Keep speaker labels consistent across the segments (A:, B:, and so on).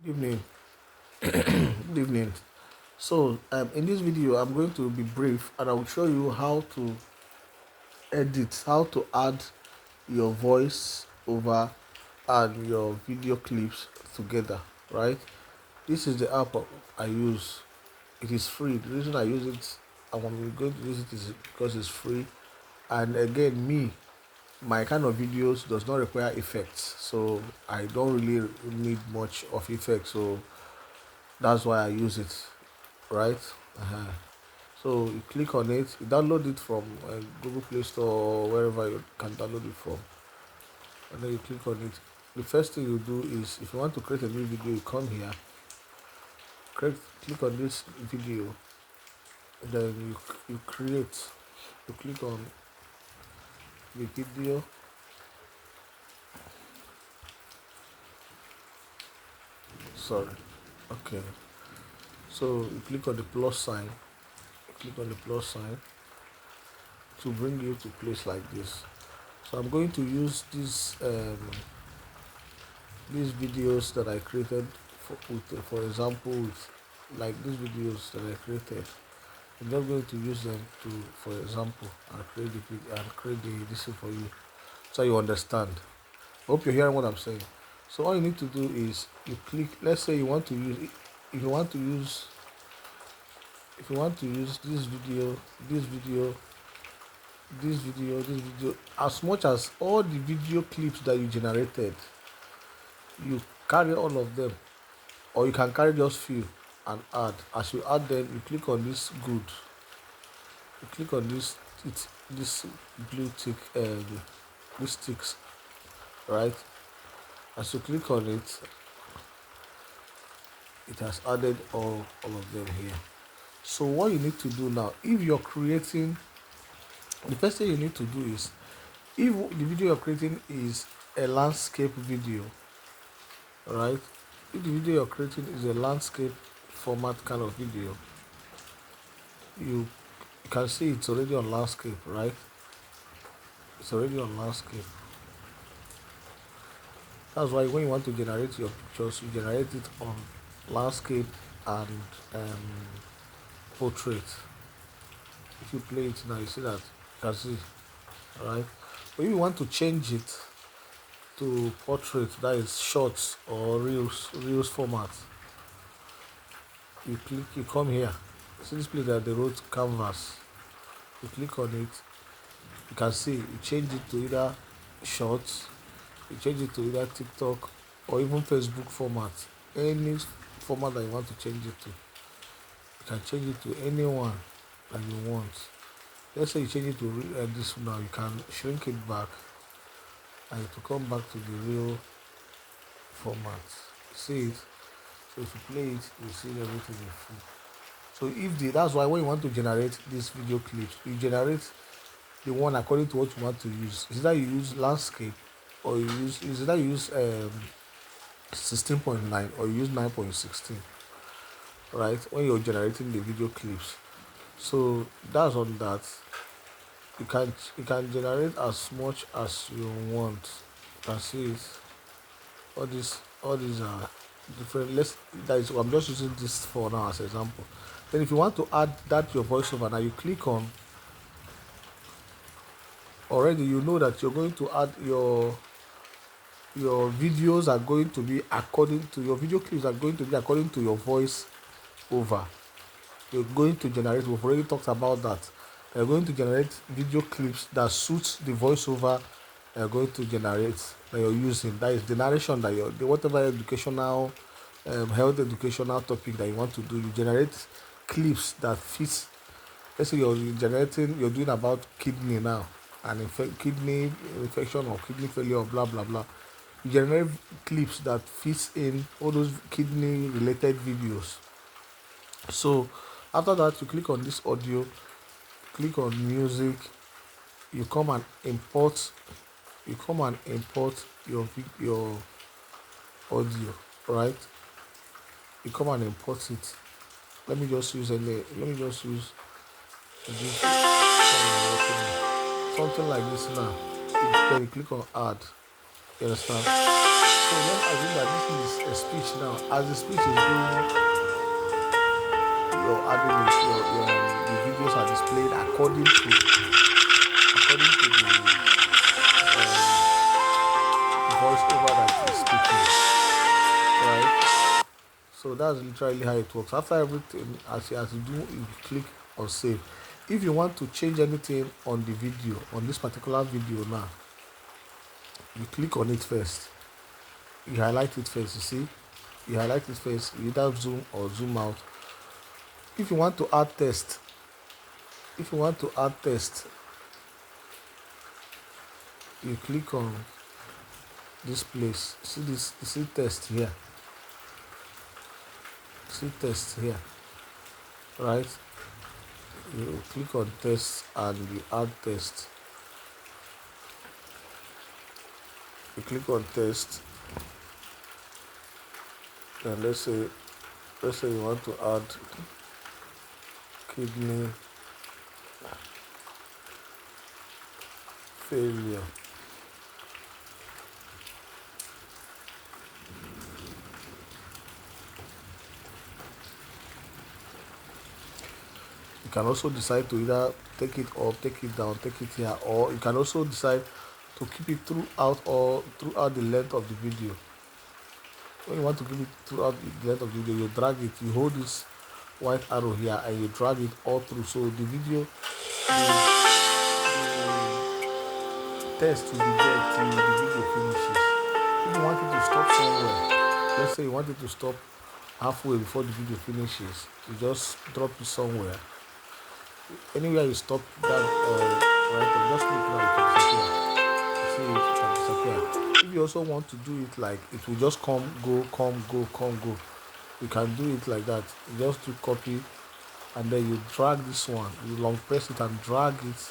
A: Good evening. Good evening. So, in this video, I'm going to be brief and I will show you how to edit, how to add your voice over and your video clips together, right? This is the app I use. It is free. The reason I use it, and I'm going to use it is because it's free. And again, my kind of videos does not require effects, so I don't really need much of effects. So that's why I use it, right? uh So you click on it, you download it from Google Play Store or wherever you can download it from, and then you click on it. The first thing you do is, if you want to create a new video, you come here, click on this video, then you create. You click on the video, sorry, okay. So you click on the plus sign, to bring you to place like this. So I'm going to use these videos that I created for example, with like these videos that I created. I'm just going to use them to, for example, and create the video and create the this for you, so you understand. Hope you're hearing what I'm saying. So all you need to do is you click. Let's say you want to use, if you want to use, this video, as much as all the video clips that you generated, you carry all of them, or you can carry just few and add. As you add them, you click on this good, you click on this blue tick, these ticks, right? As you click on it, it has added all of them here. So what you need to do now, if you're creating, the first thing you need to do is, if the video you're creating is a landscape video, right? If the video you're creating is a landscape format kind of video, you can see it's already on landscape, right? It's already on landscape. That's why when you want to generate your pictures, you generate it on landscape and portrait. If you play it now, you see that, you can see, right? But if you want to change it to portrait, that is shorts or reels format, you come here, see this place that they wrote canvas, you click on it, you can see you change it to either shorts, you change it to either TikTok or even Facebook format. Any format that you want to change it to, you can change it to anyone that you want. Let's say you change it to this now, you can shrink it back and it will come back to the real format. You see it? So if you play it, you see everything in full. So that's why when you want to generate these video clips, you generate the one according to what you want to use. Is that you use landscape, or is that you use 16.9 or you use 9.16, right? When you're generating the video clips. So that's on that. You can generate as much as you want. You can see it. All these are different. I'm just using this for now as example. Then if you want to add that to your voiceover, now you click on, already you know that you're going to add your videos are going to be according to your video clips are going to be according to your voice over. You're going to generate, we've already talked about that. You're going to generate video clips that suits the voiceover you're going to generate, that you're using. That is the narration that whatever educational, health educational topic that you want to do. You generate clips that fits. Let's say you're doing about kidney now, and kidney infection or kidney failure or blah blah blah. You generate clips that fits in all those kidney related videos. So after that, you click on this audio, click on music, you come and import your audio, right? You come and import it. Let me just use this something like this now. Then you click on add. You understand? So let's assume that this is a speech now. As the speech is going, your adding it, the videos are displayed according to the voiceover that is speaking, right? So that's literally how it works. After everything, as you do, you click on save. If you want to change anything on the video, on this particular video now, you click on it first. You highlight it first. You see, you highlight it first. You either zoom or zoom out. If you want to add text, you click on this place. See this, you see text here. See text here, right? You click on text and you add text. You click on text, and let's say you want to add kidney failure. You can also decide to either take it up, take it down, take it here, or you can also decide to keep it throughout the length of the video. When you want to keep it throughout the length of the video, you drag it, you hold this white arrow here and you drag it all through, so the video, the test will be there till the video finishes. If you want it to stop somewhere, let's say you want it to stop halfway before the video finishes, you just drop it somewhere. Anywhere you stop that, right, just click now, it can disappear. You see, it can disappear. If you also want to do it like it will just come, go, you can do it like that. You just do copy and then you drag this one, you long press it and drag it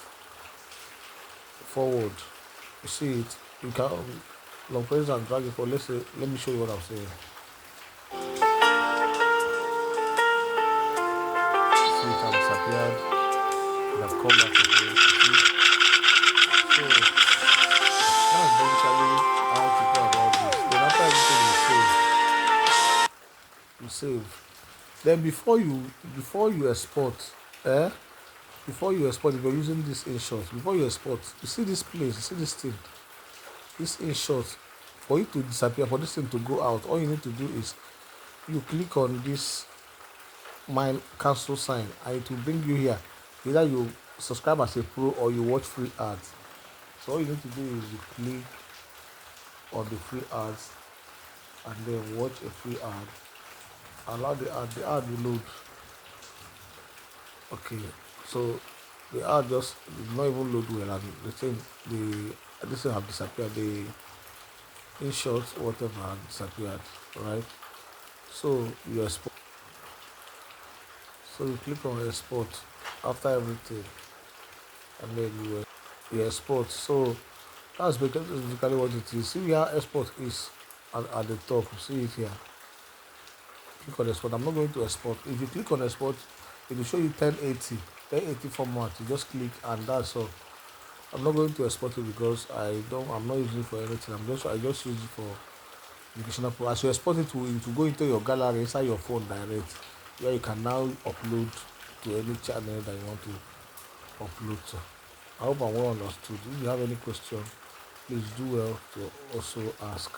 A: forward. You see it, you can long press and drag it forward. Let me show you what I'm saying. See, it has disappeared. It has come back again. See? So that's basically how to go about this. Then after everything you save. Then before you export, if you're using this InShot, before you export, you see this place, you see this thing, this InShot, for it to disappear, for this thing to go out, all you need to do is you click on this mine cancel sign and it will bring you here. Either you subscribe as a pro or you watch free ads. So all you need to do is you click on the free ads and then watch a free ad. Allow the ad will load. Okay, so the ad just did not even load well, and this thing have disappeared. The InShot whatever have disappeared, right? So you export. So you click on export after everything, and then you export. So that's basically what it is. See where export is at the top. See it here. Click on export. I'm not going to export. If you click on export, it will show you 1080 format. You just click and that's all. I'm not going to export it because I'm not using it for anything. I just use it for educational purpose. As you export it will go into your gallery inside your phone direct, where you can now upload to any channel that you want to upload to. I hope I'm well understood. If you have any question, please do well to also ask.